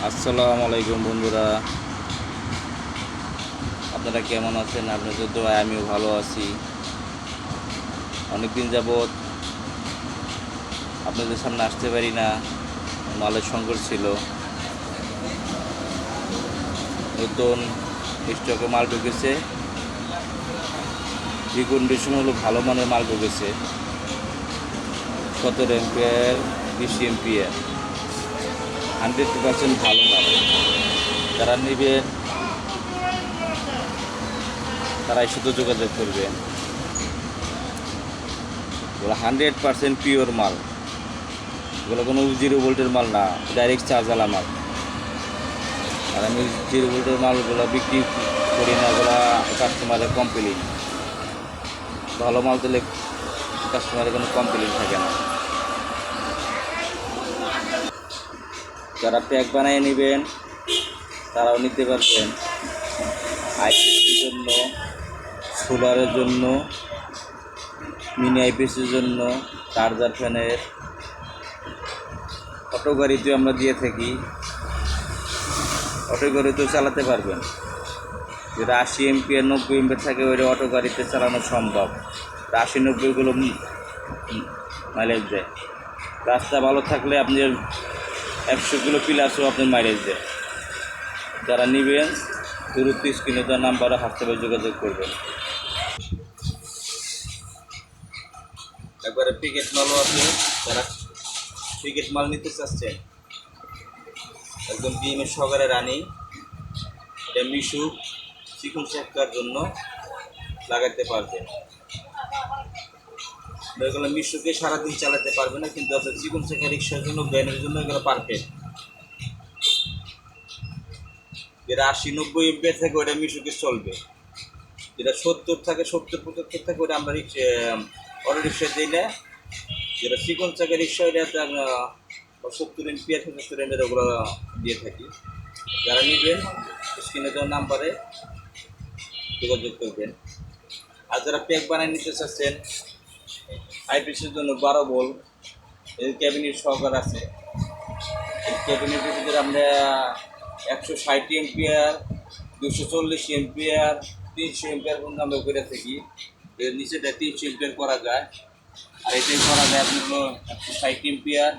আসসালামু আলাইকুম বন্ধুরা, আপনারা কেমন আছেন? আপনাদের দোয়ায় আমিও ভালো আছি। অনেকদিন যাবৎ আপনাদের সামনে আসতে পারি না, মালের সংকট ছিল। নতুন স্টকে মাল ঢুকেছে, রিকন্ডিশন হলো ভালো মানের মাল ঢুকেছে। 17 এম্পিয়ার, 20 এম্পিয়ার, 100% ভালো মাল। যারা নেবেন তারাই শুধু যোগাযোগ করবেন। এগুলো 100% পিওর মাল, এগুলো কোনো 0 ভোল্টের মাল না, ডাইরেক্ট চার্জালা মাল। আর আমি 0 ভোল্টের মালগুলো বিক্রি করি না, ওগুলো কাস্টমারের কমপ্লেন। ভালো মাল দিলে কাস্টমারের কোনো কমপ্লেন থাকে না। যারা প্যাক বানিয়ে নেবেন তারাও নিতে পারবেন। আইপিএসের জন্য, সোলারের জন্য, মিনি আইপিএসের জন্য, চার্জার ফ্যানের, অটো গাড়িতেও আমরা দিয়ে থাকি। অটো গাড়িতেও চালাতে পারবেন। যেটা 80 এম্পিয়ার, 90 এম্পিয়ার থাকে, ওইটা অটো গাড়িতে চালানো সম্ভব। 80-90গুলো মাইলেজ দেয়। রাস্তা ভালো থাকলে আপনি 100 কিলো প্লাসও আপনার মাইলেজ দেয়। যারা নেবেন দ্রুত স্ক্রিনে দেওয়া নাম্বারে হোয়াটসঅ্যাপে যোগাযোগ করবেন। একবারে প্যাকেট মালও আছে। যারা প্যাকেট মাল নিতে চাচ্ছেন, একদম ডিএমএস সহকারে রানি, এটা মিশুক চিকন শেখার জন্য লাগাতে পারবেন। এগুলো মিশুকে সারাদিন চালাতে পারবে না, কিন্তু আপনার চিকন শেখা রিক্সার জন্য, ভ্যানের জন্য এগুলো পারফেক্ট। যেটা 80-90 এম্পিয়ার থাকে ওটা মিশুকে চলবে। যেটা 70 থাকে, 70-75 থাকে, ওটা আমরা অটো রিক্সা দিই না। যেটা চিকন চাকা রিক্সা, ওটা 70 এম্পিয়ার, 75 এম্পিয়ার ওগুলো দিয়ে থাকি। যারা নেবেন স্ক্রিনে দেওয়া নাম্বারে যোগাযোগ করবেন। আর যারা প্যাক বানিয়ে নিতে চাচ্ছেন, আইপিএসের জন্য 12 ভোল্ট এর ক্যাবিনেট সহকার আছে। এই ক্যাবিনেটের ভিতরে আমরা 160 এম্পিয়ার, 240 এম্পিয়ার, 300 এম্পিয়ার পর্যন্ত আমরা করে থাকি। এর নিচেটা 300 এম্পিয়ার করা যায়। আর এটাই করা যায় আপনার হলো 160 এম্পিয়ার।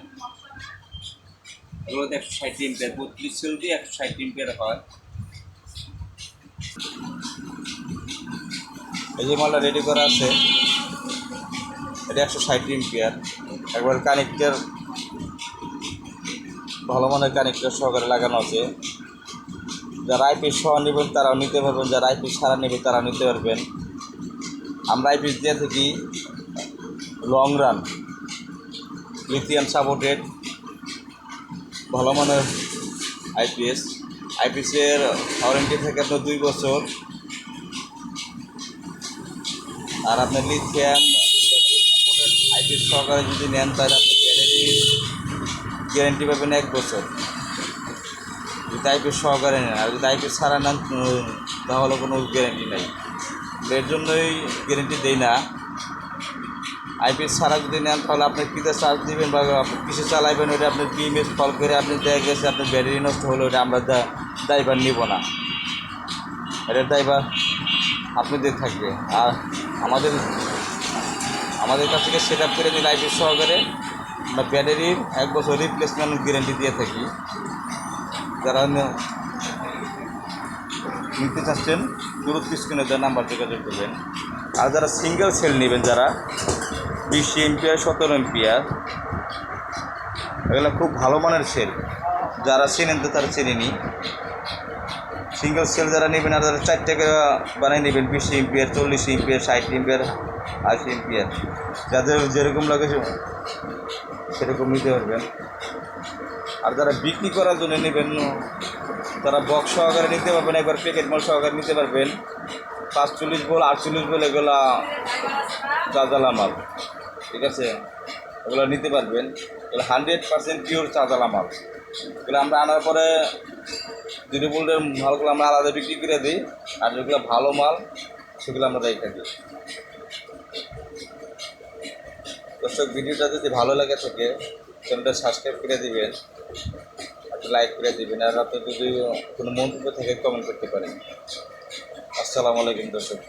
এগুলোতে 160 এম্পিয়ার, 32 সেল দিয়ে 160 এম্পিয়ার হয়। এই যে মালটা রেডি করা আছে, এটা 160 এম্পিয়ার। একবার কানেক্টার, ভালো মানের কানেক্টার সহকারে লাগানো আছে। যারা আইপিএস সহ নেবেন তারাও নিতে পারবেন, যারা আইপিএস ছাড়া নেবেন তারাও নিতে পারবেন। আমরা আইপিএস দিয়ে থাকি লং রান, লিথিয়াম সাপোর্টেড, ভালো মানের আইপিএস। আইপিএসের ওয়ারেন্টি থাকে আপনার 2 বছর। আর আপনার লিথিয়াম সাপোর্টেড আইপিএস সহকারে যদি নেন তাহলে আপনি গ্যারেন্টি পাবেন 1 বছর, যদি আইপিএস সহকারে নেন। আর যদি আইপিএস ছাড়া নেন তাহলে কোনো গ্যারেন্টি নেই। এর জন্যই গ্যারেন্টি দেই না। আইপিএস ছাড়া যদি নেন তাহলে আপনি কিতে চার্জ দিবেন বা কিসে চালাইবেন, ওইটা আপনার পিএমএস কল করে আপনি দেখা গেছে আপনার ব্যাটারি নষ্ট হলে ওইটা আমরা ড্রাইভার নিব না, এটার ড্রাইভার আপনাদের থাকবে। আর আমাদের কাছ থেকে সেট আপ করে নিলে আইপিএস সহকারে আমরা ব্যাটারির 1 বছর রিপ্লেসমেন্ট গ্যারেন্টি দিয়ে থাকি। যারা নিতে চাচ্ছেন দ্রুত স্ক্রিনে দেওয়া নাম্বার যোগাযোগ করবেন। আর যারা সিঙ্গেল সেল নেবেন, যারা 20 এম্পিয়ার, 17 এম্পিয়ার, এগুলো খুব ভালো মানের সেল। যারা চেনেন তো তারা চেনেনি। সিঙ্গেল সেল যারা নেবেন, আর যারা 4 টাকা বানিয়ে নেবেন, 20 এম্পিয়ার, 40 এম্পিয়ার, 60 এম্পিয়ার, 80 এম্পিয়ার, যাদের যেরকম লাগে সেরকম নিতে পারবেন। আর যারা বিক্রি করার জন্য নেবেন, তারা বক্স সহকারে নিতে পারবেন, একবার প্যাকেট মাল সহকারে নিতে পারবেন। 45 ভোল্ট, 48 ভোল্ট এগুলা চার্জালা মাল, ঠিক আছে, এগুলো নিতে পারবেন। এগুলো 100% পিওর চার্জালা মাল। এগুলো আমরা আনার পরে 0 ভোল্টের মালগুলো আমরা আলাদা বিক্রি করে দিই, আর যেগুলো ভালো মাল সেগুলো আমরা রেখে দিই। দর্শক, ভিডিওটা যদি ভালো লাগে থাকে চ্যানেলটা সাবস্ক্রাইব করে দিবেন। আর একটা লাইক করে দিবেন, আর আপনার যদি কোনো মন্তব্য থেকে কমেন্ট করতে পারেন। আসসালামু আলাইকুম দর্শক।